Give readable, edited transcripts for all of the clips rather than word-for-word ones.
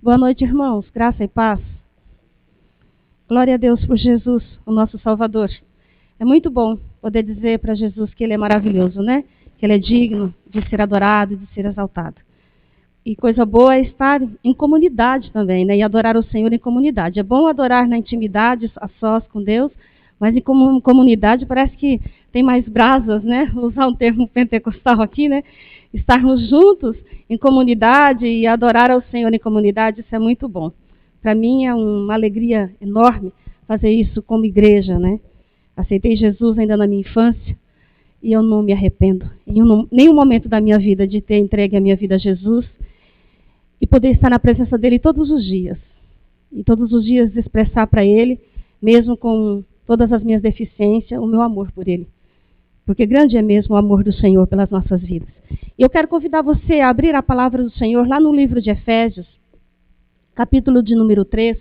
Boa noite, irmãos. Graça e paz. Glória a Deus por Jesus, o nosso Salvador. É muito bom poder dizer para Jesus que Ele é maravilhoso, né? Que Ele é digno de ser adorado e de ser exaltado. E coisa boa é estar em comunidade também, né? E adorar o Senhor em comunidade. É bom adorar na intimidade, a sós com Deus, mas em comunidade parece que tem mais brasas, né? Vou usar um termo pentecostal aqui, né? Estarmos juntos em comunidade e adorar ao Senhor em comunidade, isso é muito bom. Para mim é uma alegria enorme fazer isso como igreja, né? Aceitei Jesus ainda na minha infância e eu não me arrependo em nenhum momento da minha vida de ter entregue a minha vida a Jesus e poder estar na presença dele todos os dias. E todos os dias expressar para ele, mesmo com todas as minhas deficiências, o meu amor por ele. Porque grande é mesmo o amor do Senhor pelas nossas vidas. E eu quero convidar você a abrir a palavra do Senhor lá no livro de Efésios, capítulo de número 3.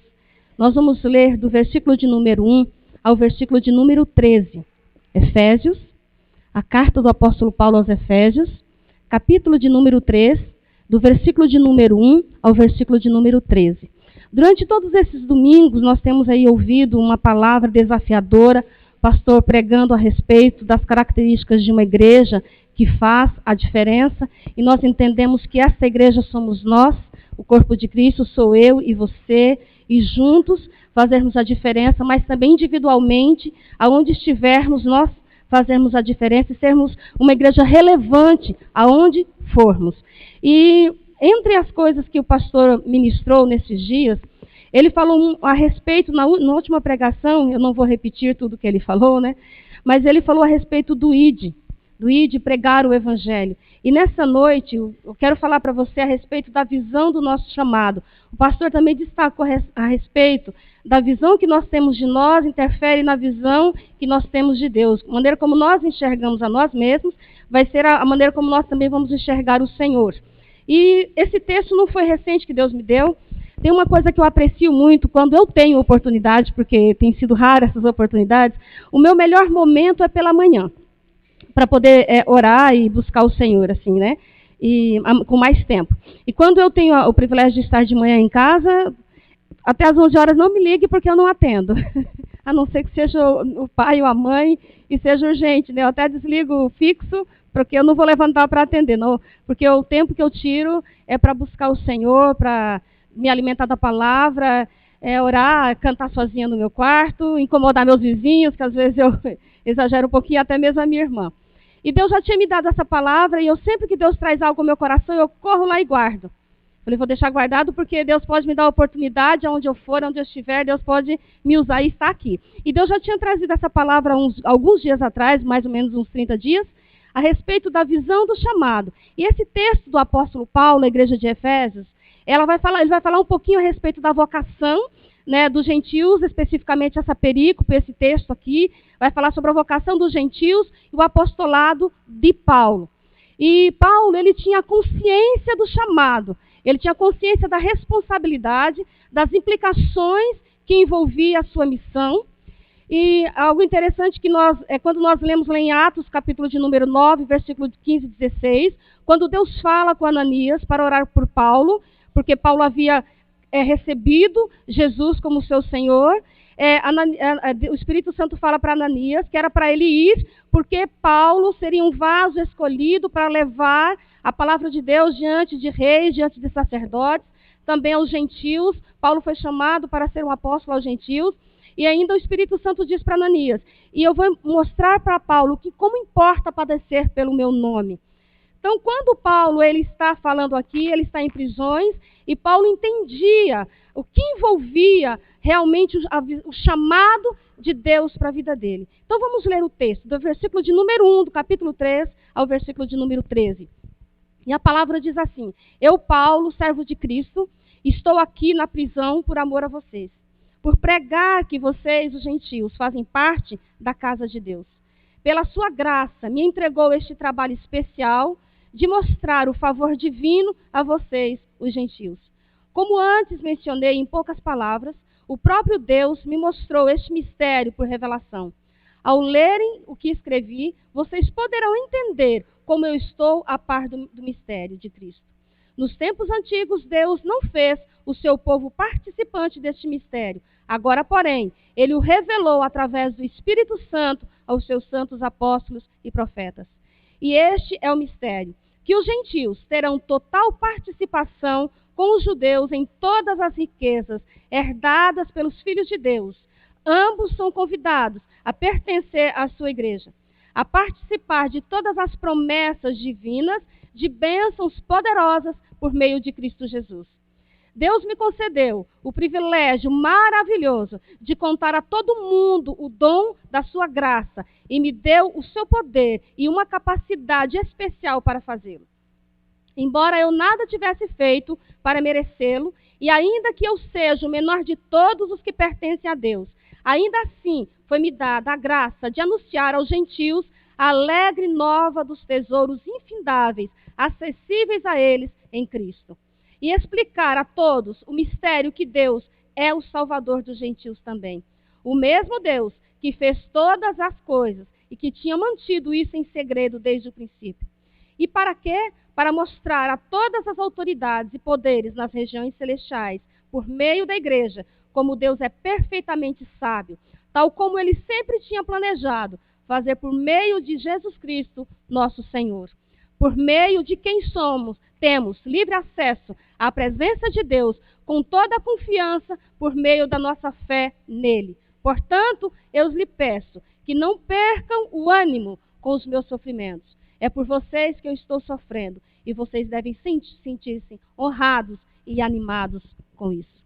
Nós vamos ler do versículo de número 1 ao versículo de número 13. Efésios, a carta do apóstolo Paulo aos Efésios, capítulo de número 3, do versículo de número 1 ao versículo de número 13. Durante todos esses domingos, nós temos aí ouvido uma palavra desafiadora, pastor pregando a respeito das características de uma igreja que faz a diferença, e nós entendemos que essa igreja somos nós, o corpo de Cristo, sou eu e você, e juntos fazermos a diferença, mas também individualmente, aonde estivermos, nós fazermos a diferença e sermos uma igreja relevante aonde formos. E entre as coisas que o pastor ministrou nesses dias, ele falou a respeito, na última pregação, eu não vou repetir tudo que ele falou, né? Mas ele falou a respeito do ID pregar o evangelho. E nessa noite, eu quero falar para você a respeito da visão do nosso chamado. O pastor também destacou a respeito da visão que nós temos de nós, interfere na visão que nós temos de Deus. A maneira como nós enxergamos a nós mesmos vai ser a maneira como nós também vamos enxergar o Senhor. E esse texto não foi recente que Deus me deu. Tem uma coisa que eu aprecio muito quando eu tenho oportunidade, porque tem sido rara essas oportunidades, o meu melhor momento é pela manhã, para poder orar e buscar o Senhor, assim, né? E com mais tempo. E quando eu tenho o privilégio de estar de manhã em casa, até às 11 horas não me ligue porque eu não atendo. A não ser que seja o pai ou a mãe e seja urgente, né? Eu até desligo o fixo, porque eu não vou levantar para atender, não. Porque o tempo que eu tiro é para buscar o Senhor, para me alimentar da palavra, orar, cantar sozinha no meu quarto, incomodar meus vizinhos, que às vezes eu exagero um pouquinho, até mesmo a minha irmã. E Deus já tinha me dado essa palavra, e eu sempre que Deus traz algo ao meu coração, eu corro lá e guardo. Falei, vou deixar guardado porque Deus pode me dar a oportunidade, aonde eu for, onde eu estiver, Deus pode me usar e estar aqui. E Deus já tinha trazido essa palavra alguns dias atrás, mais ou menos uns 30 dias, a respeito da visão do chamado. E esse texto do apóstolo Paulo, a igreja de Efésios, ele vai falar um pouquinho a respeito da vocação, né, dos gentios, especificamente essa perícope, esse texto aqui, vai falar sobre a vocação dos gentios e o apostolado de Paulo. E Paulo, ele tinha consciência do chamado, ele tinha consciência da responsabilidade, das implicações que envolvia a sua missão. E algo interessante que quando nós lemos lá em Atos, capítulo de número 9, versículo 15 e 16, quando Deus fala com Ananias para orar por Paulo, porque Paulo havia recebido Jesus como seu Senhor, o Espírito Santo fala para Ananias que era para ele ir, porque Paulo seria um vaso escolhido para levar a palavra de Deus diante de reis, diante de sacerdotes, também aos gentios. Paulo foi chamado para ser um apóstolo aos gentios. E ainda o Espírito Santo diz para Ananias, e eu vou mostrar para Paulo que como importa padecer pelo meu nome. Então, quando Paulo ele está falando aqui, ele está em prisões, e Paulo entendia o que envolvia realmente o chamado de Deus para a vida dele. Então, vamos ler o texto, do versículo de número 1, do capítulo 3, ao versículo de número 13. E a palavra diz assim, eu, Paulo, servo de Cristo, estou aqui na prisão por amor a vocês, por pregar que vocês, os gentios, fazem parte da casa de Deus. Pela sua graça, me entregou este trabalho especial de mostrar o favor divino a vocês, os gentios. Como antes mencionei em poucas palavras, o próprio Deus me mostrou este mistério por revelação. Ao lerem o que escrevi, vocês poderão entender como eu estou a par do mistério de Cristo. Nos tempos antigos, Deus não fez o seu povo participante deste mistério. Agora, porém, ele o revelou através do Espírito Santo aos seus santos apóstolos e profetas. E este é o mistério, que os gentios terão total participação com os judeus em todas as riquezas herdadas pelos filhos de Deus. Ambos são convidados a pertencer à sua igreja, a participar de todas as promessas divinas, de bênçãos poderosas por meio de Cristo Jesus. Deus me concedeu o privilégio maravilhoso de contar a todo mundo o dom da sua graça e me deu o seu poder e uma capacidade especial para fazê-lo. Embora eu nada tivesse feito para merecê-lo, e ainda que eu seja o menor de todos os que pertencem a Deus, ainda assim foi-me dada a graça de anunciar aos gentios a alegre nova dos tesouros infindáveis, acessíveis a eles em Cristo. E explicar a todos o mistério que Deus é o Salvador dos gentios também. O mesmo Deus que fez todas as coisas e que tinha mantido isso em segredo desde o princípio. E para quê? Para mostrar a todas as autoridades e poderes nas regiões celestiais, por meio da igreja, como Deus é perfeitamente sábio, tal como ele sempre tinha planejado, fazer por meio de Jesus Cristo, nosso Senhor. Por meio de quem temos livre acesso à presença de Deus, com toda a confiança, por meio da nossa fé nele. Portanto, eu lhe peço que não percam o ânimo com os meus sofrimentos. É por vocês que eu estou sofrendo, e vocês devem sentir-se honrados e animados com isso.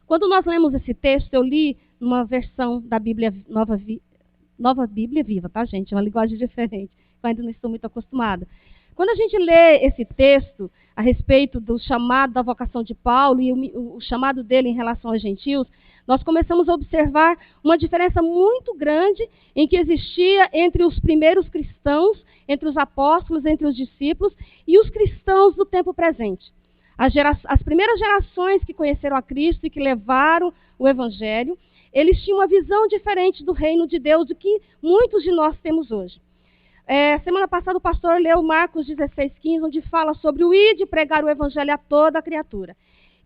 Quando nós lemos esse texto, eu li numa versão da Bíblia Nova Bíblia Viva, tá, gente? É uma linguagem diferente, eu ainda não estou muito acostumada. Quando a gente lê esse texto a respeito do chamado, da vocação de Paulo e o chamado dele em relação aos gentios, nós começamos a observar uma diferença muito grande em que existia entre os primeiros cristãos, entre os apóstolos, entre os discípulos e os cristãos do tempo presente. As primeiras gerações que conheceram a Cristo e que levaram o Evangelho, eles tinham uma visão diferente do reino de Deus do que muitos de nós temos hoje. Semana passada o pastor leu Marcos 16:15, onde fala sobre o ir de pregar o Evangelho a toda a criatura.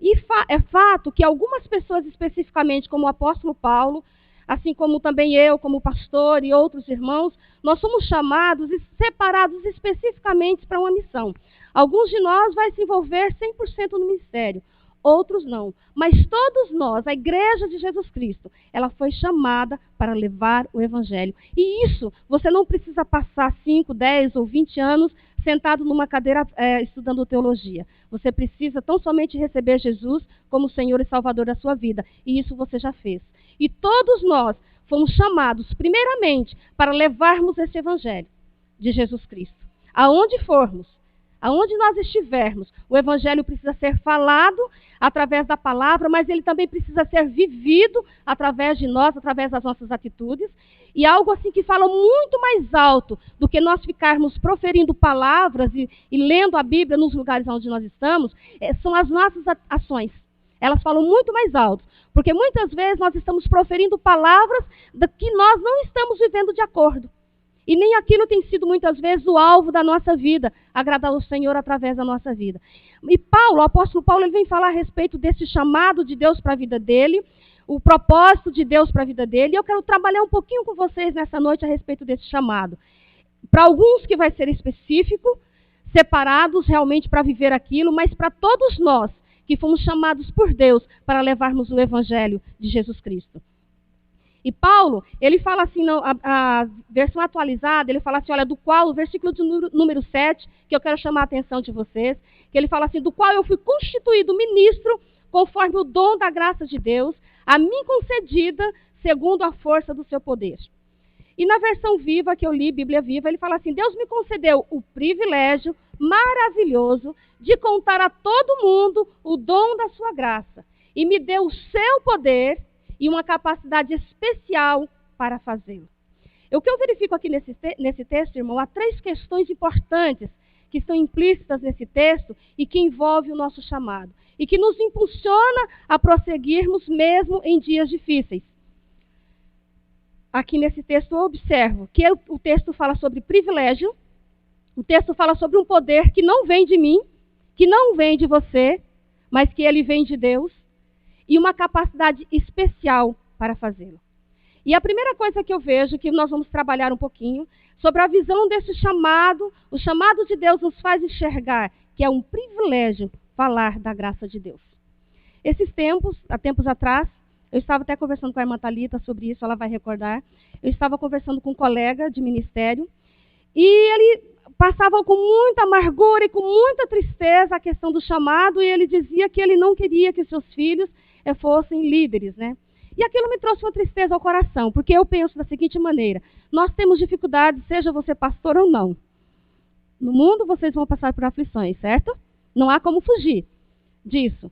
E é fato que algumas pessoas especificamente, como o apóstolo Paulo, assim como também eu, como pastor e outros irmãos, nós somos chamados e separados especificamente para uma missão. Alguns de nós vai se envolver 100% no ministério, outros não. Mas todos nós, a igreja de Jesus Cristo, ela foi chamada para levar o Evangelho. E isso, você não precisa passar 5, 10 ou 20 anos sentado numa cadeira estudando teologia. Você precisa tão somente receber Jesus como Senhor e Salvador da sua vida. E isso você já fez. E todos nós fomos chamados, primeiramente, para levarmos esse Evangelho de Jesus Cristo. Aonde formos, aonde nós estivermos, o Evangelho precisa ser falado através da palavra, mas ele também precisa ser vivido através de nós, através das nossas atitudes. E algo assim que fala muito mais alto do que nós ficarmos proferindo palavras e lendo a Bíblia nos lugares onde nós estamos, são as nossas ações. Elas falam muito mais alto, porque muitas vezes nós estamos proferindo palavras que nós não estamos vivendo de acordo. E nem aquilo tem sido muitas vezes o alvo da nossa vida, agradar o Senhor através da nossa vida. E Paulo, o apóstolo Paulo, ele vem falar a respeito desse chamado de Deus para a vida dele, o propósito de Deus para a vida dele, e eu quero trabalhar um pouquinho com vocês nessa noite a respeito desse chamado. Para alguns que vai ser específico, separados realmente para viver aquilo, mas para todos nós que fomos chamados por Deus para levarmos o Evangelho de Jesus Cristo. E Paulo, ele fala assim, a versão atualizada, ele fala assim, olha, do qual, o versículo de número 7, que eu quero chamar a atenção de vocês, que ele fala assim, do qual eu fui constituído ministro, conforme o dom da graça de Deus, a mim concedida, segundo a força do seu poder. E na versão viva que eu li, Bíblia Viva, ele fala assim, Deus me concedeu o privilégio maravilhoso de contar a todo mundo o dom da sua graça, e me deu o seu poder e uma capacidade especial para fazê-lo. O que eu verifico aqui nesse texto, irmão, há 3 questões importantes que estão implícitas nesse texto e que envolvem o nosso chamado. E que nos impulsiona a prosseguirmos mesmo em dias difíceis. Aqui nesse texto eu observo que o texto fala sobre privilégio, o texto fala sobre um poder que não vem de mim, que não vem de você, mas que ele vem de Deus, e uma capacidade especial para fazê-lo. E a primeira coisa que eu vejo, que nós vamos trabalhar um pouquinho, sobre a visão desse chamado, o chamado de Deus nos faz enxergar que é um privilégio falar da graça de Deus. Há tempos atrás, eu estava até conversando com a irmã Thalita sobre isso, ela vai recordar. Eu estava conversando com um colega de ministério e ele passava com muita amargura e com muita tristeza a questão do chamado, e ele dizia que ele não queria que seus filhos fossem líderes, né? E aquilo me trouxe uma tristeza ao coração, porque eu penso da seguinte maneira: nós temos dificuldades, seja você pastor ou não. No mundo vocês vão passar por aflições, certo? Não há como fugir disso.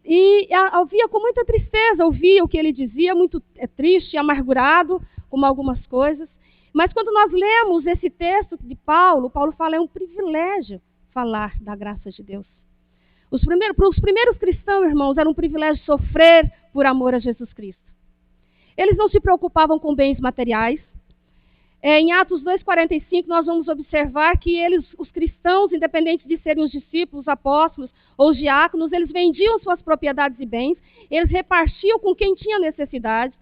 E eu via com muita tristeza, ouvia o que ele dizia, muito triste, amargurado, como algumas coisas. Mas quando nós lemos esse texto de Paulo, Paulo fala, é um privilégio falar da graça de Deus. Para os primeiros cristãos, irmãos, era um privilégio sofrer por amor a Jesus Cristo. Eles não se preocupavam com bens materiais. Em Atos 2,45, nós vamos observar que os cristãos, independente de serem os discípulos, os apóstolos ou os diáconos, eles vendiam suas propriedades e bens, eles repartiam com quem tinha necessidade.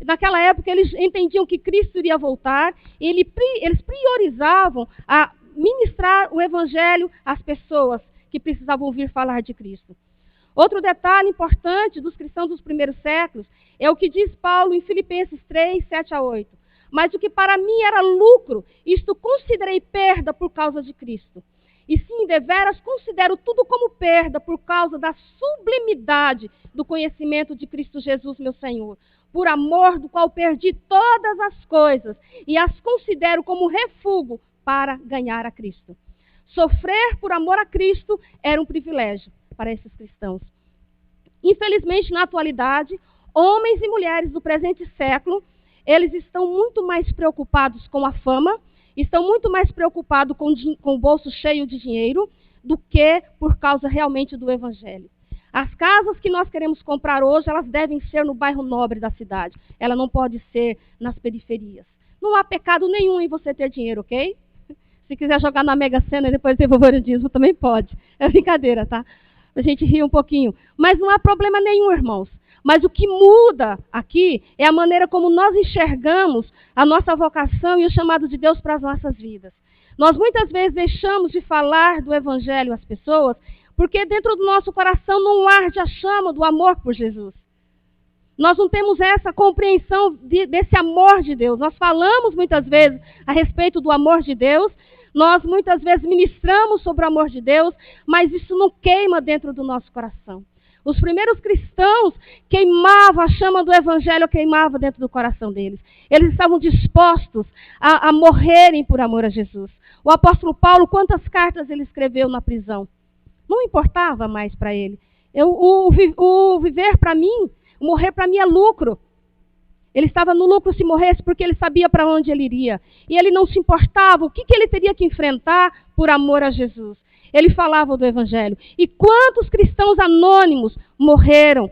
Naquela época, eles entendiam que Cristo iria voltar, e eles priorizavam a ministrar o evangelho às pessoas que precisavam ouvir falar de Cristo. Outro detalhe importante dos cristãos dos primeiros séculos é o que diz Paulo em Filipenses 3, 7-8. Mas o que para mim era lucro, isto considerei perda por causa de Cristo. E sim, deveras considero tudo como perda por causa da sublimidade do conhecimento de Cristo Jesus, meu Senhor, por amor do qual perdi todas as coisas e as considero como refúgio para ganhar a Cristo. Sofrer por amor a Cristo era um privilégio para esses cristãos. Infelizmente, na atualidade, homens e mulheres do presente século, eles estão muito mais preocupados com a fama, estão muito mais preocupados com o bolso cheio de dinheiro do que por causa realmente do evangelho. As casas que nós queremos comprar hoje, elas devem ser no bairro nobre da cidade. Ela não pode ser nas periferias. Não há pecado nenhum em você ter dinheiro, ok? Se quiser jogar na Mega Sena e depois devolver o dízimo, também pode. É brincadeira, tá? A gente ri um pouquinho. Mas não há problema nenhum, irmãos. Mas o que muda aqui é a maneira como nós enxergamos a nossa vocação e o chamado de Deus para as nossas vidas. Nós muitas vezes deixamos de falar do evangelho às pessoas porque dentro do nosso coração não arde a chama do amor por Jesus. Nós não temos essa compreensão desse amor de Deus. Nós falamos muitas vezes a respeito do amor de Deus, nós muitas vezes ministramos sobre o amor de Deus, mas isso não queima dentro do nosso coração. Os primeiros cristãos queimavam a chama do evangelho, queimava dentro do coração deles. Eles estavam dispostos a morrerem por amor a Jesus. O apóstolo Paulo, quantas cartas ele escreveu na prisão? Não importava mais para ele. O viver para mim, o morrer para mim é lucro. Ele estava no lucro se morresse porque ele sabia para onde ele iria. E ele não se importava o que ele teria que enfrentar por amor a Jesus. Ele falava do evangelho. E quantos cristãos anônimos morreram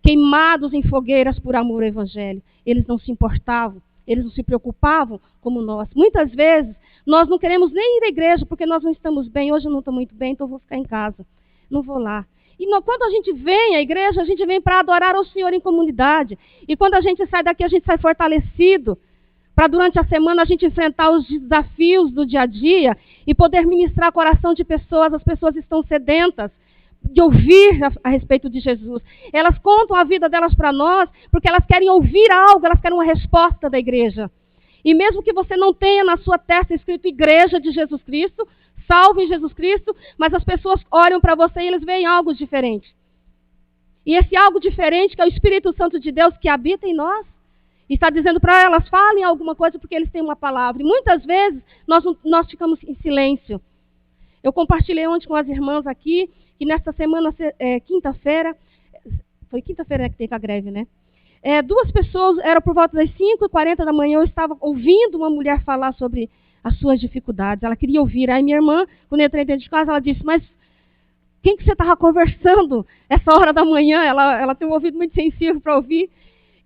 queimados em fogueiras por amor ao evangelho? Eles não se importavam, eles não se preocupavam como nós. Muitas vezes, nós não queremos nem ir à igreja porque nós não estamos bem. Hoje eu não estou muito bem, então eu vou ficar em casa. Não vou lá. E quando a gente vem à igreja, a gente vem para adorar ao Senhor em comunidade. E quando a gente sai daqui, a gente sai fortalecido para durante a semana a gente enfrentar os desafios do dia a dia e poder ministrar o coração de pessoas. As pessoas estão sedentas de ouvir a respeito de Jesus. Elas contam a vida delas para nós porque elas querem ouvir algo, elas querem uma resposta da igreja. E mesmo que você não tenha na sua testa escrito Igreja de Jesus Cristo, salvo em Jesus Cristo, mas as pessoas olham para você e eles veem algo diferente. E esse algo diferente, que é o Espírito Santo de Deus que habita em nós, está dizendo para elas, falem alguma coisa porque eles têm uma palavra. E muitas vezes nós ficamos em silêncio. Eu compartilhei ontem com as irmãs aqui, que nesta semana, quinta-feira, foi quinta-feira que teve a greve, né? Duas pessoas, era por volta das 5h40 da manhã, eu estava ouvindo uma mulher falar sobre as suas dificuldades. Ela queria ouvir. Aí minha irmã, quando eu entrei dentro de casa, ela disse, mas quem que você estava conversando essa hora da manhã? Ela tem um ouvido muito sensível para ouvir.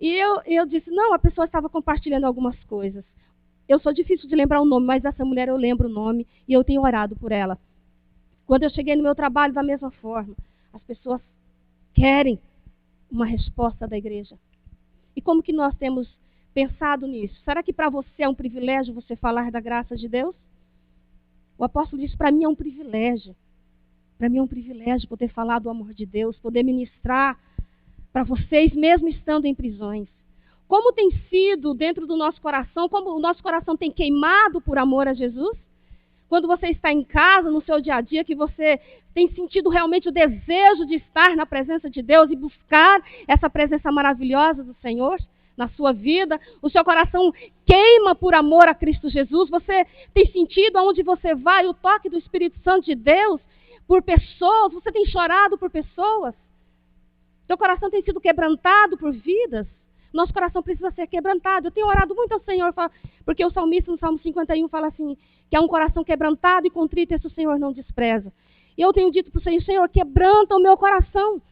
E eu disse, não, a pessoa estava compartilhando algumas coisas. Eu sou difícil de lembrar o nome, mas essa mulher eu lembro o nome e eu tenho orado por ela. Quando eu cheguei no meu trabalho, da mesma forma. As pessoas querem uma resposta da igreja. E como que nós temos pensado nisso? Será que para você é um privilégio você falar da graça de Deus? O apóstolo diz, para mim é um privilégio. Para mim é um privilégio poder falar do amor de Deus, poder ministrar para vocês, mesmo estando em prisões. Como tem sido dentro do nosso coração, como o nosso coração tem queimado por amor a Jesus? Quando você está em casa, no seu dia a dia, que você tem sentido realmente o desejo de estar na presença de Deus e buscar essa presença maravilhosa do Senhor na sua vida, o seu coração queima por amor a Cristo Jesus, você tem sentido aonde você vai o toque do Espírito Santo de Deus por pessoas, você tem chorado por pessoas, seu coração tem sido quebrantado por vidas. Nosso coração precisa ser quebrantado. Eu tenho orado muito ao Senhor, porque o salmista no Salmo 51 fala assim, que é um coração quebrantado e contrito, esse o Senhor não despreza. E eu tenho dito para o Senhor, Senhor, quebranta o meu coração,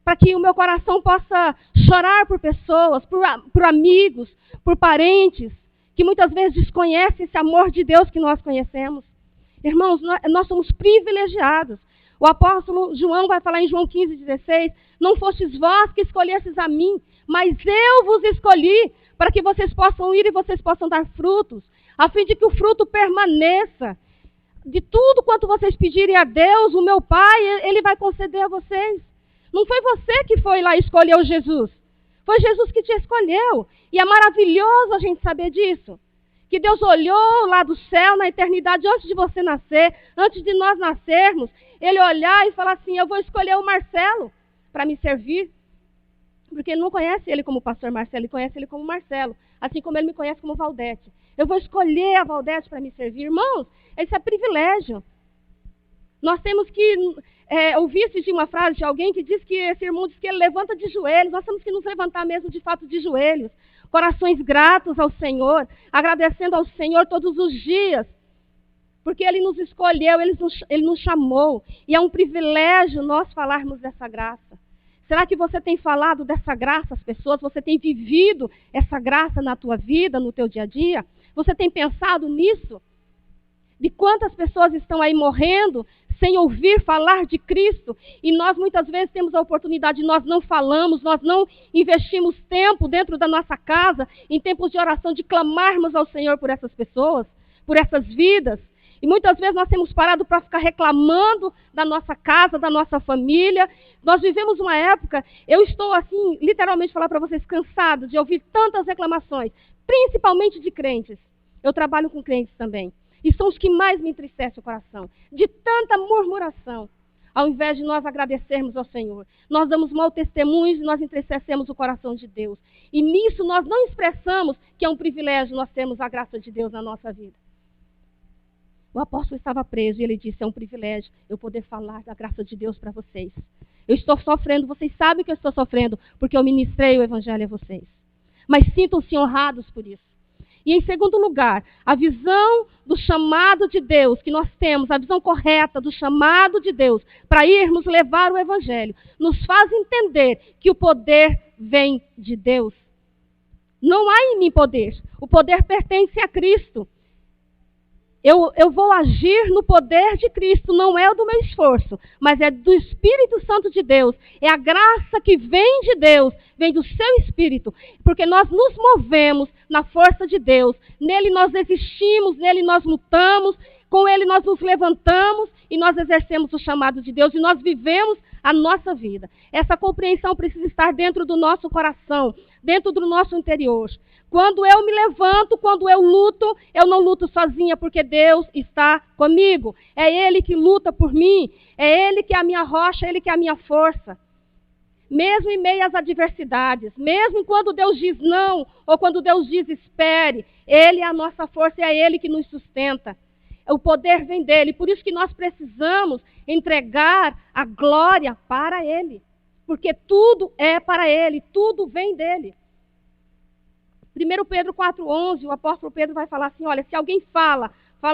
para que o meu coração possa chorar por pessoas, por amigos, por parentes, que muitas vezes desconhecem esse amor de Deus que nós conhecemos. Irmãos, nós somos privilegiados. O apóstolo João vai falar em João 15:16, não fostes vós que escolhestes a mim, mas eu vos escolhi para que vocês possam ir e vocês possam dar frutos, a fim de que o fruto permaneça. De tudo quanto vocês pedirem a Deus, o meu Pai, Ele vai conceder a vocês. Não foi você que foi lá e escolheu Jesus. Foi Jesus que te escolheu. E é maravilhoso a gente saber disso. Que Deus olhou lá do céu, na eternidade, antes de você nascer, antes de nós nascermos, Ele olhar e falar assim, eu vou escolher o Marcelo para me servir. Porque Ele não conhece ele como pastor Marcelo, Ele conhece ele como Marcelo. Assim como Ele me conhece como Valdete. Eu vou escolher a Valdete para me servir. Irmãos, esse é privilégio. Nós temos que ouvir de uma frase de alguém que diz que esse irmão diz que ele levanta de joelhos. Nós temos que nos levantar mesmo de fato de joelhos. Corações gratos ao Senhor, agradecendo ao Senhor todos os dias. Porque Ele nos escolheu, Ele nos chamou. E é um privilégio nós falarmos dessa graça. Será que você tem falado dessa graça às pessoas? Você tem vivido essa graça na tua vida, no teu dia a dia? Você tem pensado nisso? De quantas pessoas estão aí morrendo sem ouvir falar de Cristo? E nós muitas vezes temos a oportunidade, nós não falamos, nós não investimos tempo dentro da nossa casa, em tempos de oração, de clamarmos ao Senhor por essas pessoas, por essas vidas. E muitas vezes nós temos parado para ficar reclamando da nossa casa, da nossa família. Nós vivemos uma época, eu estou assim, literalmente falar para vocês, cansado de ouvir tantas reclamações, principalmente de crentes. Eu trabalho com crentes também. E são os que mais me entristecem o coração. De tanta murmuração. Ao invés de nós agradecermos ao Senhor. Nós damos mau testemunho e nós entristecemos o coração de Deus. E nisso nós não expressamos que é um privilégio nós termos a graça de Deus na nossa vida. O apóstolo estava preso e ele disse, é um privilégio eu poder falar da graça de Deus para vocês. Eu estou sofrendo, vocês sabem que eu estou sofrendo, porque eu ministrei o evangelho a vocês. Mas sintam-se honrados por isso. E em segundo lugar, a visão do chamado de Deus que nós temos, a visão correta do chamado de Deus para irmos levar o evangelho, nos faz entender que o poder vem de Deus. Não há em mim poder. O poder pertence a Cristo. Eu vou agir no poder de Cristo, não é do meu esforço, mas é do Espírito Santo de Deus. É a graça que vem de Deus, vem do seu Espírito, porque nós nos movemos na força de Deus. Nele nós existimos, nele nós lutamos, com ele nós nos levantamos e nós exercemos o chamado de Deus e nós vivemos a nossa vida. Essa compreensão precisa estar dentro do nosso coração, dentro do nosso interior. Quando eu me levanto, quando eu luto, eu não luto sozinha, porque Deus está comigo. É Ele que luta por mim, é Ele que é a minha rocha, é Ele que é a minha força. Mesmo em meio às adversidades, mesmo quando Deus diz não, ou quando Deus diz espere, Ele é a nossa força e é Ele que nos sustenta. O poder vem dEle, por isso que nós precisamos entregar a glória para Ele. Porque tudo é para Ele, tudo vem dEle. 1 Pedro 4,11, o apóstolo Pedro vai falar assim, olha, se alguém fala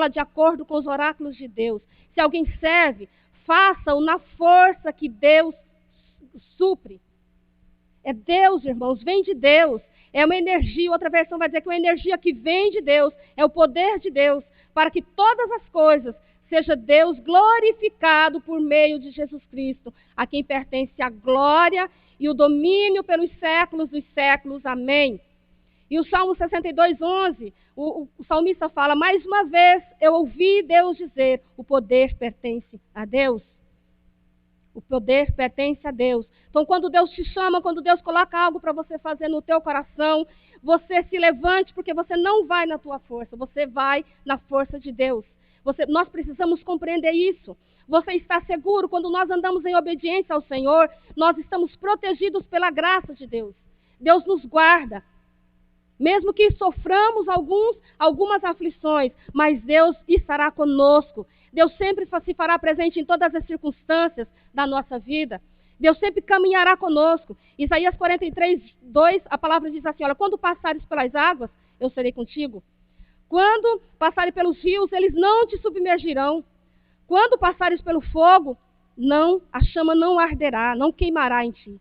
de acordo com os oráculos de Deus. Se alguém serve, faça-o na força que Deus supre. É Deus, irmãos, vem de Deus. É uma energia, outra versão vai dizer que é uma energia que vem de Deus, é o poder de Deus, para que todas as coisas seja Deus glorificado por meio de Jesus Cristo, a quem pertence a glória e o domínio pelos séculos dos séculos. Amém. E o Salmo 62:11, o salmista fala, mais uma vez eu ouvi Deus dizer, o poder pertence a Deus. O poder pertence a Deus. Então, quando Deus te chama, quando Deus coloca algo para você fazer no teu coração, você se levante, porque você não vai na tua força, você vai na força de Deus. Nós precisamos compreender isso. Você está seguro, quando nós andamos em obediência ao Senhor, nós estamos protegidos pela graça de Deus. Deus nos guarda. Mesmo que soframos algumas aflições, mas Deus estará conosco. Deus sempre se fará presente em todas as circunstâncias da nossa vida. Deus sempre caminhará conosco. Isaías 43:2, a palavra diz assim, olha, quando passares pelas águas, eu serei contigo. Quando passares pelos rios, eles não te submergirão. Quando passares pelo fogo, a chama não arderá, não queimará em ti.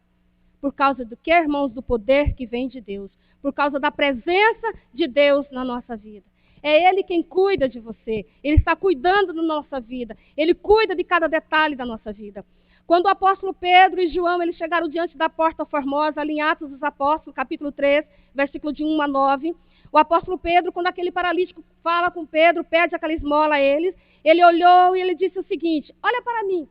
Por causa do que, irmãos? Do poder que vem de Deus. Por causa da presença de Deus na nossa vida. É Ele quem cuida de você. Ele está cuidando da nossa vida. Ele cuida de cada detalhe da nossa vida. Quando o apóstolo Pedro e João eles chegaram diante da porta formosa, ali em Atos dos Apóstolos, capítulo 3, versículo de 1 a 9, o apóstolo Pedro, quando aquele paralítico fala com Pedro, pede aquela esmola a eles, ele olhou e ele disse o seguinte, olha para mim,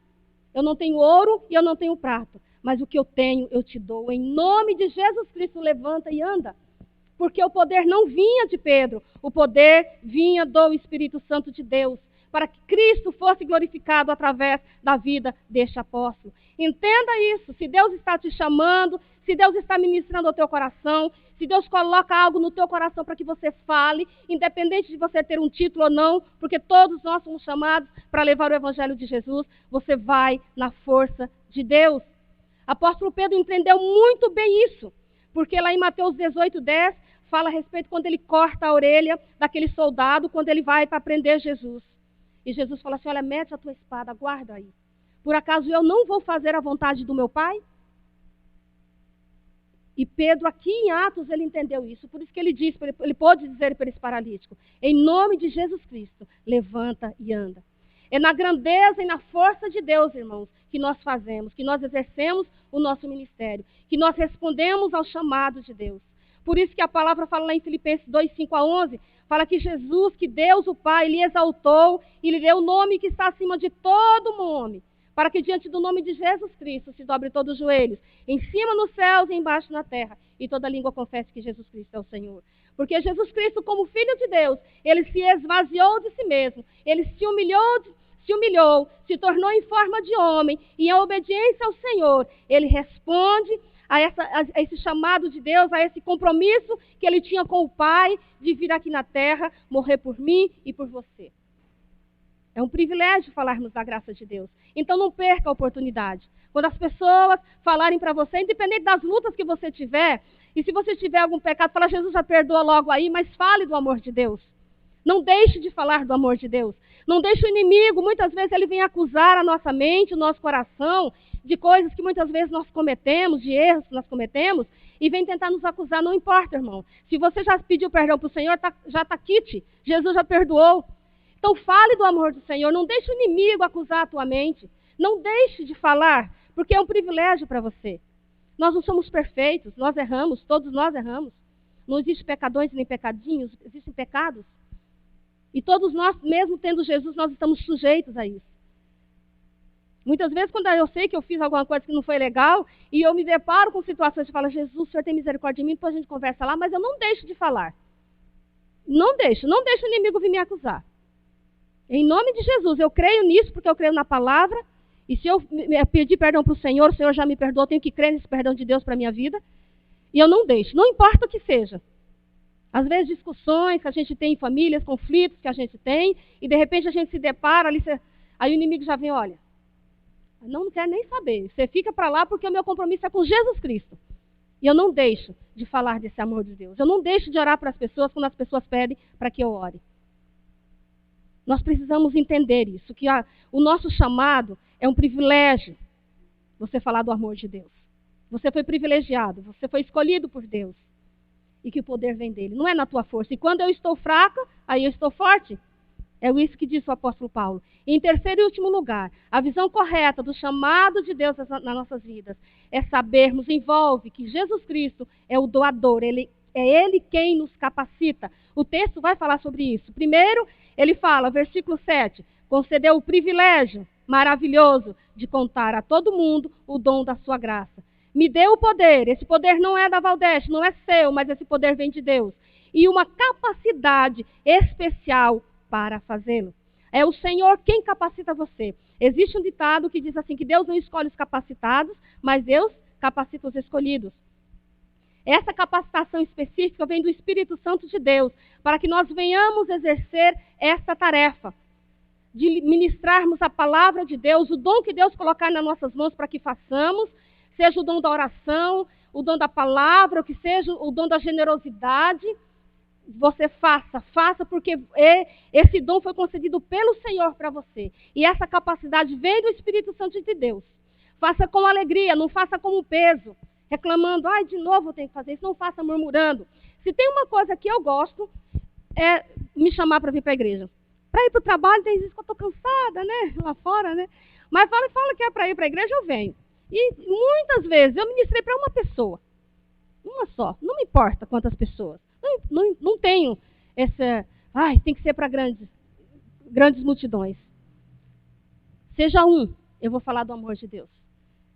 eu não tenho ouro e eu não tenho prata, mas o que eu tenho eu te dou. Em nome de Jesus Cristo, levanta e anda. Porque o poder não vinha de Pedro, o poder vinha do Espírito Santo de Deus, para que Cristo fosse glorificado através da vida deste apóstolo. Entenda isso, se Deus está te chamando, se Deus está ministrando ao teu coração, se Deus coloca algo no teu coração para que você fale, independente de você ter um título ou não, porque todos nós somos chamados para levar o Evangelho de Jesus, você vai na força de Deus. Apóstolo Pedro entendeu muito bem isso, porque lá em Mateus 18:10, fala a respeito quando ele corta a orelha daquele soldado, quando ele vai para prender Jesus. E Jesus fala assim, olha, mete a tua espada, guarda aí. Por acaso eu não vou fazer a vontade do meu Pai? E Pedro, aqui em Atos, ele entendeu isso. Por isso que ele disse, ele pôde dizer para esse paralítico, em nome de Jesus Cristo, levanta e anda. É na grandeza e na força de Deus, irmãos, que nós fazemos, que nós exercemos o nosso ministério, que nós respondemos ao chamado de Deus. Por isso que a palavra fala lá em Filipenses 2:5-11, fala que Jesus, que Deus o Pai, lhe exaltou e lhe deu o nome que está acima de todo nome, para que diante do nome de Jesus Cristo se dobre todos os joelhos, em cima nos céus e embaixo na terra, e toda língua confesse que Jesus Cristo é o Senhor. Porque Jesus Cristo, como Filho de Deus, ele se esvaziou de si mesmo, ele se humilhou, se tornou em forma de homem, e em obediência ao Senhor, ele responde a esse chamado de Deus, a esse compromisso que ele tinha com o Pai, de vir aqui na terra, morrer por mim e por você. É um privilégio falarmos da graça de Deus. Então não perca a oportunidade. Quando as pessoas falarem para você, independente das lutas que você tiver, e se você tiver algum pecado, fala, Jesus já perdoa logo aí, mas fale do amor de Deus. Não deixe de falar do amor de Deus. Não deixe o inimigo, muitas vezes ele vem acusar a nossa mente, o nosso coração, de coisas que muitas vezes nós cometemos, de erros que nós cometemos, e vem tentar nos acusar. Não importa, irmão. Se você já pediu perdão para o Senhor, já está quite. Jesus já perdoou. Então fale do amor do Senhor. Não deixe o inimigo acusar a tua mente. Não deixe de falar, porque é um privilégio para você. Nós não somos perfeitos, nós erramos, todos nós erramos. Não existem pecadões nem pecadinhos, existem pecados. E todos nós, mesmo tendo Jesus, nós estamos sujeitos a isso. Muitas vezes, quando eu sei que eu fiz alguma coisa que não foi legal, e eu me deparo com situações de falar, Jesus, o Senhor tem misericórdia de mim, depois a gente conversa lá, mas eu não deixo de falar. Não deixo o inimigo vir me acusar. Em nome de Jesus, eu creio nisso, porque eu creio na palavra, e se eu pedir perdão para o Senhor já me perdoou, eu tenho que crer nesse perdão de Deus para a minha vida, e eu não deixo, não importa o que seja. Às vezes discussões que a gente tem em famílias, conflitos que a gente tem, e de repente a gente se depara ali, aí o inimigo já vem, olha, não quer nem saber, você fica para lá porque o meu compromisso é com Jesus Cristo. E eu não deixo de falar desse amor de Deus, eu não deixo de orar para as pessoas quando as pessoas pedem para que eu ore. Nós precisamos entender isso, que o nosso chamado é um privilégio, você falar do amor de Deus. Você foi privilegiado, você foi escolhido por Deus. E que o poder vem dele, não é na tua força. E quando eu estou fraca, aí eu estou forte. É isso que diz o apóstolo Paulo. E em terceiro e último lugar, a visão correta do chamado de Deus nas nossas vidas é sabermos, envolve que Jesus Cristo é o doador, é Ele quem nos capacita. O texto vai falar sobre isso. Primeiro, ele fala, versículo 7, concedeu o privilégio maravilhoso de contar a todo mundo o dom da sua graça. Me deu o poder, esse poder não é da Valdeste, não é seu, mas esse poder vem de Deus. E uma capacidade especial para fazê-lo. É o Senhor quem capacita você. Existe um ditado que diz assim, que Deus não escolhe os capacitados, mas Deus capacita os escolhidos. Essa capacitação específica vem do Espírito Santo de Deus, para que nós venhamos exercer essa tarefa, de ministrarmos a palavra de Deus, o dom que Deus colocar nas nossas mãos para que façamos, seja o dom da oração, o dom da palavra, ou que seja o dom da generosidade. Você faça porque esse dom foi concedido pelo Senhor para você. E essa capacidade vem do Espírito Santo de Deus. Faça com alegria, não faça como peso, reclamando, de novo eu tenho que fazer isso, não faça murmurando. Se tem uma coisa que eu gosto, é me chamar para vir para a igreja. Para ir para o trabalho, tem vezes que eu estou cansada, né? Lá fora, né? Mas fala que é para ir para a igreja, eu venho. E muitas vezes eu ministrei para uma pessoa. Uma só. Não me importa quantas pessoas. Não tenho essa... tem que ser para grandes multidões. Seja eu vou falar do amor de Deus.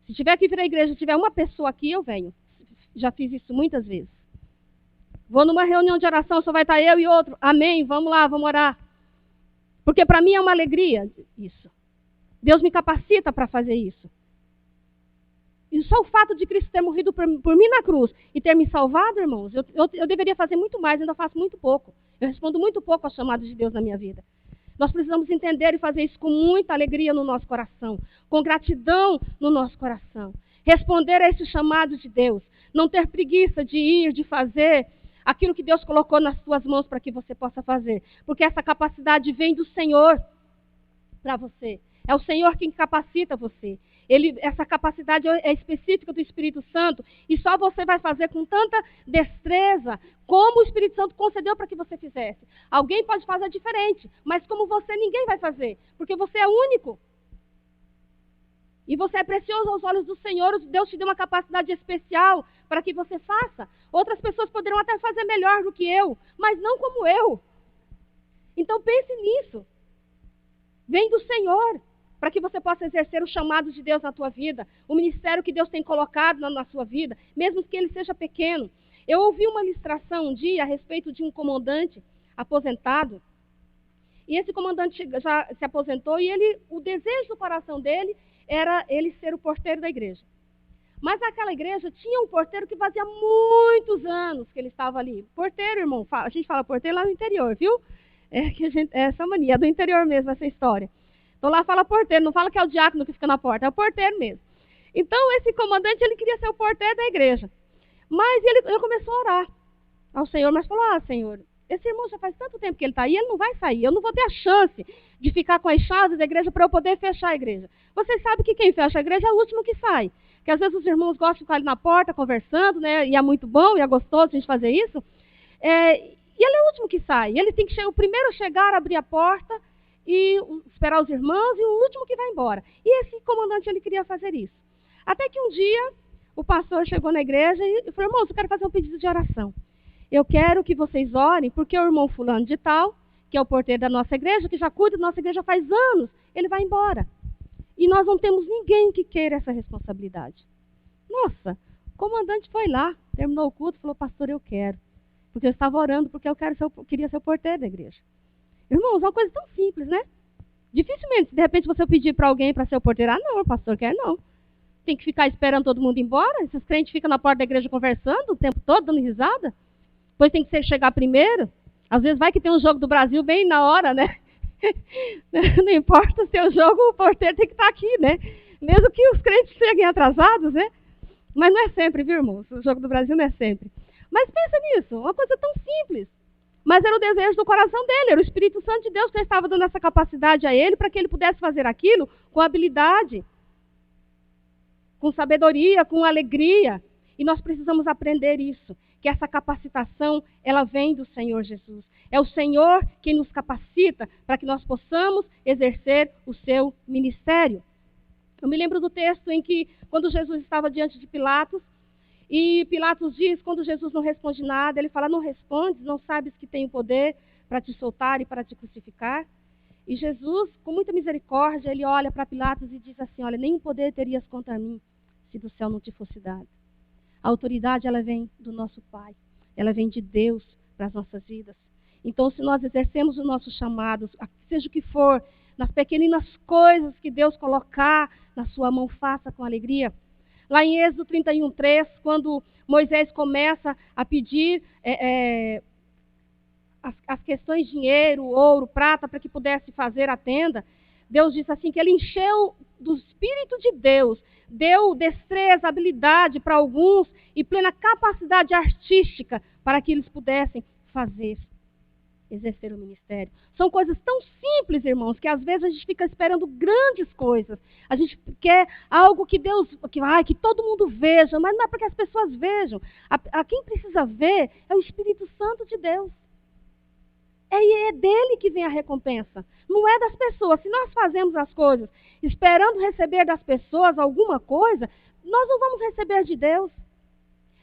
Se tiver que vir à igreja, tiver uma pessoa aqui, eu venho. Já fiz isso muitas vezes. Vou numa reunião de oração, só vai estar eu e outro. Amém, vamos lá, vamos orar. Porque para mim é uma alegria isso. Deus me capacita para fazer isso. E só o fato de Cristo ter morrido por mim na cruz e ter me salvado, irmãos, eu deveria fazer muito mais, ainda faço muito pouco. Eu respondo muito pouco aos chamados de Deus na minha vida. Nós precisamos entender e fazer isso com muita alegria no nosso coração, com gratidão no nosso coração. Responder a esse chamado de Deus, não ter preguiça de ir, de fazer aquilo que Deus colocou nas suas mãos para que você possa fazer. Porque essa capacidade vem do Senhor para você. É o Senhor quem capacita você. Essa capacidade é específica do Espírito Santo e só você vai fazer com tanta destreza como o Espírito Santo concedeu para que você fizesse. Alguém pode fazer diferente, mas como você, ninguém vai fazer, porque você é único. E você é precioso aos olhos do Senhor, Deus te deu uma capacidade especial para que você faça. Outras pessoas poderão até fazer melhor do que eu, mas não como eu. Então pense nisso. Vem do Senhor, para que você possa exercer o chamado de Deus na tua vida, o ministério que Deus tem colocado na sua vida, mesmo que ele seja pequeno. Eu ouvi uma ilustração um dia a respeito de um comandante aposentado, e esse comandante já se aposentou, e o desejo do coração dele era ele ser o porteiro da igreja. Mas naquela igreja tinha um porteiro que fazia muitos anos que ele estava ali. Porteiro, irmão, a gente fala porteiro lá no interior, viu? Essa mania, é do interior mesmo essa história. Então lá fala porteiro, não fala que é o diácono que fica na porta, é o porteiro mesmo. Então esse comandante, ele queria ser o porteiro da igreja. Mas ele começou a orar ao Senhor, mas falou, Senhor, esse irmão já faz tanto tempo que ele está aí, ele não vai sair, eu não vou ter a chance de ficar com as chaves da igreja para eu poder fechar a igreja. Vocês sabem que quem fecha a igreja é o último que sai. Que às vezes os irmãos gostam de ficar ali na porta conversando, né? E é muito bom, e é gostoso a gente fazer isso. E ele é o último que sai. Ele tem que ser o primeiro a chegar, abrir a porta e esperar os irmãos, e o último que vai embora. E esse comandante, ele queria fazer isso. Até que um dia, o pastor chegou na igreja e falou, irmãos, eu quero fazer um pedido de oração. Eu quero que vocês orem, porque o irmão fulano de tal, que é o porteiro da nossa igreja, que já cuida da nossa igreja faz anos, ele vai embora. E nós não temos ninguém que queira essa responsabilidade. Nossa, o comandante foi lá, terminou o culto, falou, pastor, eu quero. Porque eu estava orando, porque eu queria ser o porteiro da igreja. Irmãos, é uma coisa tão simples, né? Dificilmente, de repente, você pedir para alguém para ser o porteiro, não, o pastor quer não. Tem que ficar esperando todo mundo ir embora? Esses crentes ficam na porta da igreja conversando o tempo todo, dando risada? Depois tem que chegar primeiro. Às vezes vai que tem um jogo do Brasil bem na hora, né? Não importa se é o jogo, o porteiro tem que estar aqui, né? Mesmo que os crentes cheguem atrasados, né? Mas não é sempre, viu, irmãos? O jogo do Brasil não é sempre. Mas pensa nisso, uma coisa tão simples. Mas era o desejo do coração dele, era o Espírito Santo de Deus que estava dando essa capacidade a ele para que ele pudesse fazer aquilo com habilidade, com sabedoria, com alegria. E nós precisamos aprender isso. que essa capacitação, ela vem do Senhor Jesus. É o Senhor quem nos capacita para que nós possamos exercer o seu ministério. Eu me lembro do texto em que, quando Jesus estava diante de Pilatos, e Pilatos diz, quando Jesus não responde nada, ele fala, não respondes, não sabes que tenho poder para te soltar e para te crucificar? E Jesus, com muita misericórdia, ele olha para Pilatos e diz assim, olha, nenhum poder terias contra mim, se do céu não te fosse dado. A autoridade, ela vem do nosso Pai, ela vem de Deus para as nossas vidas. Então, se nós exercemos o nosso chamado, seja o que for, nas pequeninas coisas que Deus colocar na sua mão, faça com alegria. Lá em Êxodo 31:3, quando Moisés começa a pedir as questões de dinheiro, ouro, prata, para que pudesse fazer a tenda, Deus disse assim, que ele encheu do Espírito de Deus, deu destreza, habilidade para alguns e plena capacidade artística para que eles pudessem fazer, exercer o ministério. São coisas tão simples, irmãos, que às vezes a gente fica esperando grandes coisas. A gente quer algo que Deus, que todo mundo veja, mas não é para que as pessoas vejam. Quem precisa ver é o Espírito Santo de Deus. É dele que vem a recompensa, não é das pessoas. Se nós fazemos as coisas esperando receber das pessoas alguma coisa, nós não vamos receber de Deus.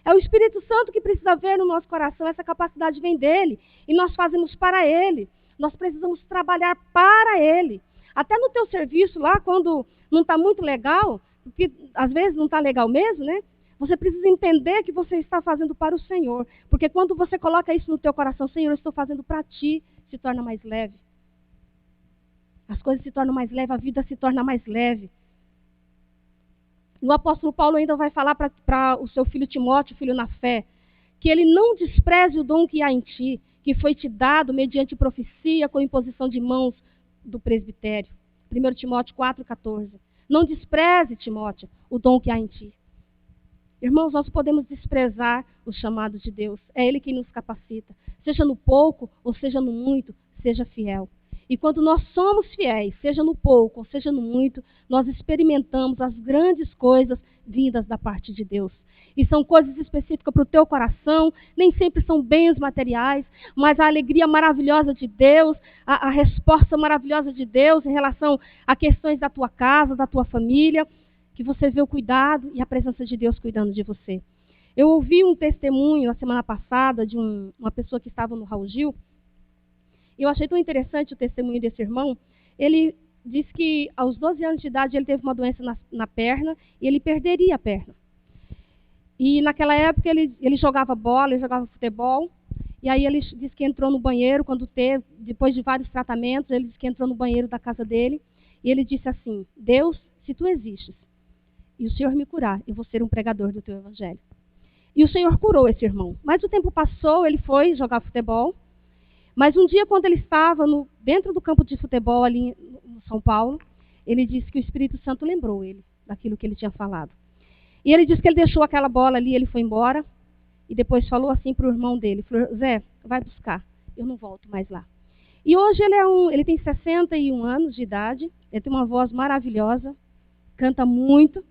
É o Espírito Santo que precisa ver no nosso coração, essa capacidade vem dele, e nós fazemos para ele. Nós precisamos trabalhar para ele. Até no teu serviço lá, quando não está muito legal, porque às vezes não está legal mesmo, né? Você precisa entender que você está fazendo para o Senhor. Porque quando você coloca isso no teu coração, Senhor, eu estou fazendo para ti, se torna mais leve. As coisas se tornam mais leves, a vida se torna mais leve. E o apóstolo Paulo ainda vai falar para o seu filho Timóteo, filho na fé, que ele não despreze o dom que há em ti, que foi te dado mediante profecia com imposição de mãos do presbitério. 1 Timóteo 4,14. Não despreze, Timóteo, o dom que há em ti. Irmãos, nós podemos desprezar o chamado de Deus. É Ele quem nos capacita. Seja no pouco ou seja no muito, seja fiel. E quando nós somos fiéis, seja no pouco ou seja no muito, nós experimentamos as grandes coisas vindas da parte de Deus. E são coisas específicas para o teu coração, nem sempre são bens materiais, mas a alegria maravilhosa de Deus, a resposta maravilhosa de Deus em relação a questões da tua casa, da tua família, que você vê o cuidado e a presença de Deus cuidando de você. Eu ouvi um testemunho a semana passada de uma pessoa que estava no Raul Gil, e eu achei tão interessante o testemunho desse irmão. Ele disse que aos 12 anos de idade ele teve uma doença na perna e ele perderia a perna. E naquela época ele jogava bola, ele jogava futebol, e aí ele disse que entrou no banheiro, depois de vários tratamentos, ele disse que entrou no banheiro da casa dele, e ele disse assim, Deus, se tu existes, e o Senhor me curar, eu vou ser um pregador do teu evangelho. E o Senhor curou esse irmão. Mas o tempo passou, ele foi jogar futebol. Mas um dia, quando ele estava dentro do campo de futebol ali em São Paulo, ele disse que o Espírito Santo lembrou ele daquilo que ele tinha falado. E ele disse que ele deixou aquela bola ali, ele foi embora. E depois falou assim para o irmão dele, falou, Zé, vai buscar, eu não volto mais lá. E hoje ele tem 61 anos de idade, ele tem uma voz maravilhosa, canta muito.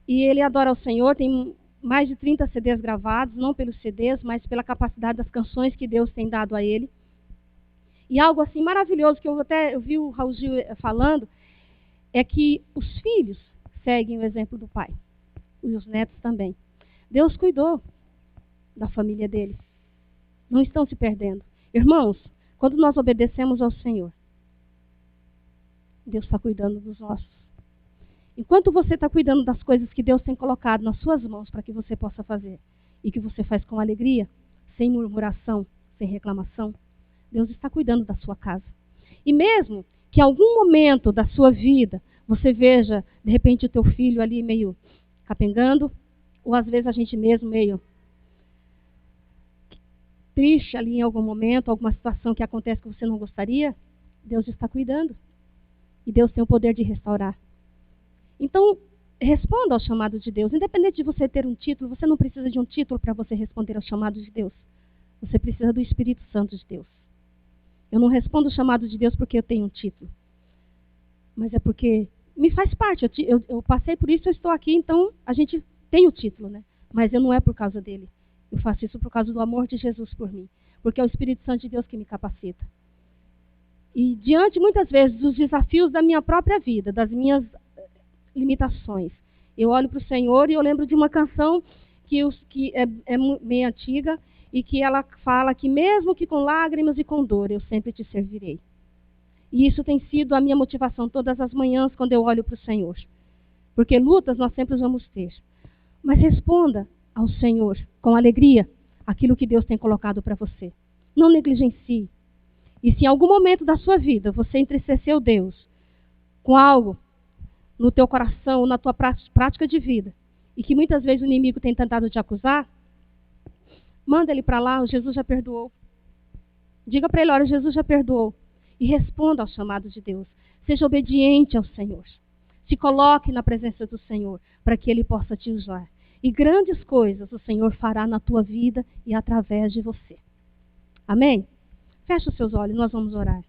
E ele adora o Senhor, tem mais de 30 CDs gravados, não pelos CDs, mas pela capacidade das canções que Deus tem dado a ele. E algo assim maravilhoso, que eu vi o Raul Gil falando, é que os filhos seguem o exemplo do pai. E os netos também. Deus cuidou da família dele. Não estão se perdendo. Irmãos, quando nós obedecemos ao Senhor, Deus está cuidando dos nossos. Enquanto você está cuidando das coisas que Deus tem colocado nas suas mãos para que você possa fazer, e que você faz com alegria, sem murmuração, sem reclamação, Deus está cuidando da sua casa. E mesmo que em algum momento da sua vida você veja, de repente, o teu filho ali meio capengando, ou às vezes a gente mesmo meio triste ali em algum momento, alguma situação que acontece que você não gostaria, Deus está cuidando. E Deus tem o poder de restaurar. Então, responda ao chamado de Deus. Independente de você ter um título, você não precisa de um título para você responder ao chamado de Deus. Você precisa do Espírito Santo de Deus. Eu não respondo ao chamado de Deus porque eu tenho um título. Mas é porque me faz parte. Eu passei por isso, eu estou aqui, então a gente tem o título, né? Mas eu não é por causa dele. Eu faço isso por causa do amor de Jesus por mim, porque é o Espírito Santo de Deus que me capacita. E diante, muitas vezes, dos desafios da minha própria vida, das minhas limitações, eu olho para o Senhor e eu lembro de uma canção que é meio antiga e que ela fala que mesmo que com lágrimas e com dor, eu sempre te servirei. E isso tem sido a minha motivação todas as manhãs quando eu olho para o Senhor. Porque lutas nós sempre vamos ter. Mas responda ao Senhor com alegria aquilo que Deus tem colocado para você. Não negligencie. E se em algum momento da sua vida você entristeceu Deus com algo no teu coração, na tua prática de vida, e que muitas vezes o inimigo tem tentado te acusar, manda ele para lá, Jesus já perdoou. Diga para ele, olha, Jesus já perdoou. E responda ao chamado de Deus. Seja obediente ao Senhor. Se coloque na presença do Senhor para que Ele possa te usar. E grandes coisas o Senhor fará na tua vida e através de você. Amém? Feche os seus olhos, nós vamos orar.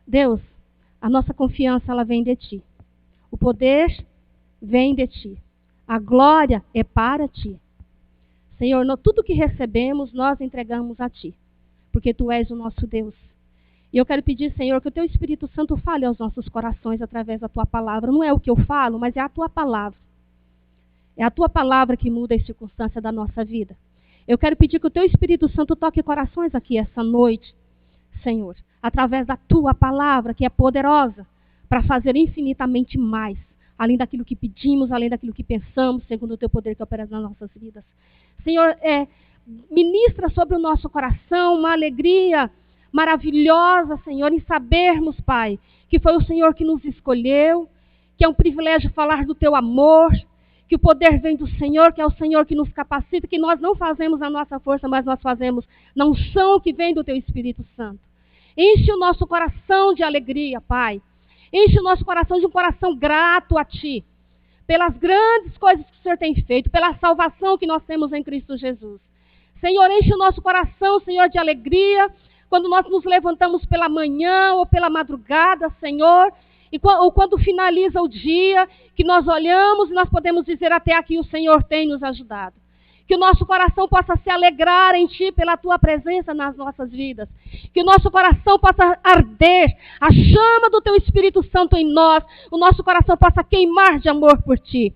Deus, a nossa confiança ela vem de Ti. O poder vem de Ti. A glória é para Ti. Senhor, tudo que recebemos nós entregamos a Ti. Porque Tu és o nosso Deus. E eu quero pedir, Senhor, que o Teu Espírito Santo fale aos nossos corações através da Tua palavra. Não é o que eu falo, mas é a Tua palavra. É a Tua palavra que muda a circunstância da nossa vida. Eu quero pedir que o Teu Espírito Santo toque corações aqui essa noite, Senhor. Através da Tua palavra, que é poderosa, para fazer infinitamente mais. Além daquilo que pedimos, além daquilo que pensamos, segundo o Teu poder que opera nas nossas vidas. Senhor, ministra sobre o nosso coração uma alegria maravilhosa, Senhor, em sabermos, Pai, que foi o Senhor que nos escolheu, que é um privilégio falar do Teu amor, que o poder vem do Senhor, que é o Senhor que nos capacita, que nós não fazemos a nossa força, mas nós fazemos na unção que vem do Teu Espírito Santo. Enche o nosso coração de alegria, Pai. Enche o nosso coração de um coração grato a Ti, pelas grandes coisas que o Senhor tem feito, pela salvação que nós temos em Cristo Jesus. Senhor, enche o nosso coração, Senhor, de alegria, quando nós nos levantamos pela manhã ou pela madrugada, Senhor, ou quando finaliza o dia, que nós olhamos e nós podemos dizer até aqui o Senhor tem nos ajudado. Que o nosso coração possa se alegrar em Ti pela Tua presença nas nossas vidas. Que o nosso coração possa arder, a chama do Teu Espírito Santo em nós, o nosso coração possa queimar de amor por Ti.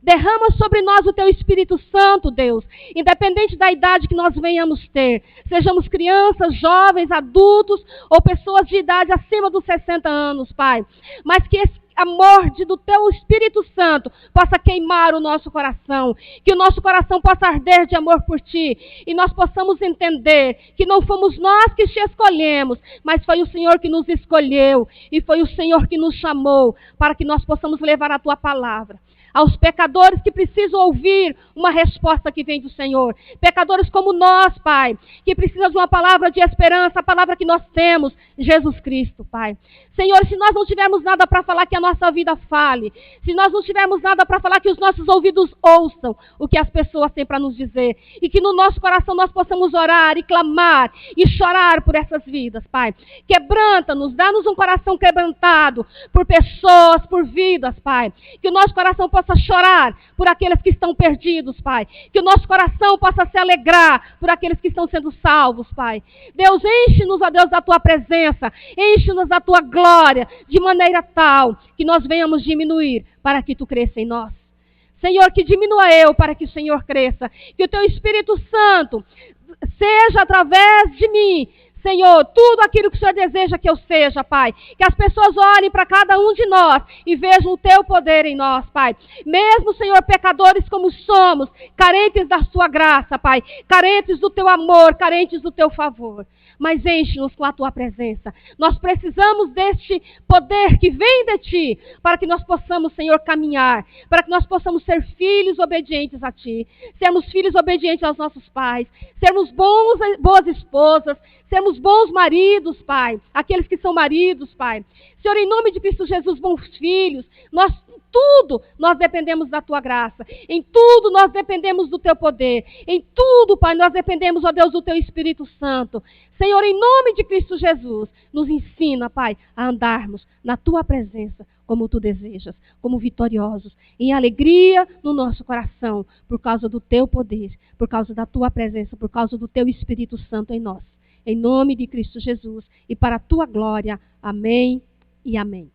Derrama sobre nós o Teu Espírito Santo, Deus, independente da idade que nós venhamos ter. Sejamos crianças, jovens, adultos ou pessoas de idade acima dos 60 anos, Pai. Mas que esse amor do Teu Espírito Santo possa queimar o nosso coração. Que o nosso coração possa arder de amor por Ti. E nós possamos entender que não fomos nós que Te escolhemos, mas foi o Senhor que nos escolheu. E foi o Senhor que nos chamou para que nós possamos levar a Tua palavra aos pecadores que precisam ouvir uma resposta que vem do Senhor. Pecadores como nós, Pai, que precisam de uma palavra de esperança, a palavra que nós temos, Jesus Cristo, Pai. Senhor, se nós não tivermos nada para falar, que a nossa vida fale. Se nós não tivermos nada para falar, que os nossos ouvidos ouçam o que as pessoas têm para nos dizer. E que no nosso coração nós possamos orar e clamar e chorar por essas vidas, Pai. Quebranta-nos, dá-nos um coração quebrantado por pessoas, por vidas, Pai. Que o nosso coração possa chorar por aqueles que estão perdidos, Pai. Que o nosso coração possa se alegrar por aqueles que estão sendo salvos, Pai. Deus, enche-nos, ó Deus, da Tua presença. Enche-nos da Tua glória, de maneira tal que nós venhamos diminuir para que Tu cresça em nós. Senhor, que diminua eu para que o Senhor cresça. Que o Teu Espírito Santo seja através de mim, Senhor, tudo aquilo que o Senhor deseja que eu seja, Pai. Que as pessoas olhem para cada um de nós e vejam o Teu poder em nós, Pai. Mesmo, Senhor, pecadores como somos, carentes da Sua graça, Pai. Carentes do Teu amor, carentes do Teu favor. Mas enche-nos com a Tua presença. Nós precisamos deste poder que vem de Ti, para que nós possamos, Senhor, caminhar, para que nós possamos ser filhos obedientes a Ti, sermos filhos obedientes aos nossos pais, sermos boas esposas, sermos bons maridos, Pai, aqueles que são maridos, Pai. Senhor, em nome de Cristo Jesus, bons filhos, tudo nós dependemos da Tua graça. Em tudo nós dependemos do Teu poder. Em tudo, Pai, nós dependemos, ó Deus, do Teu Espírito Santo. Senhor, em nome de Cristo Jesus, nos ensina, Pai, a andarmos na Tua presença como tu desejas, como vitoriosos, em alegria no nosso coração, por causa do teu poder, por causa da tua presença, por causa do teu Espírito Santo em nós. Em nome de Cristo Jesus e para a tua glória. Amém e amém.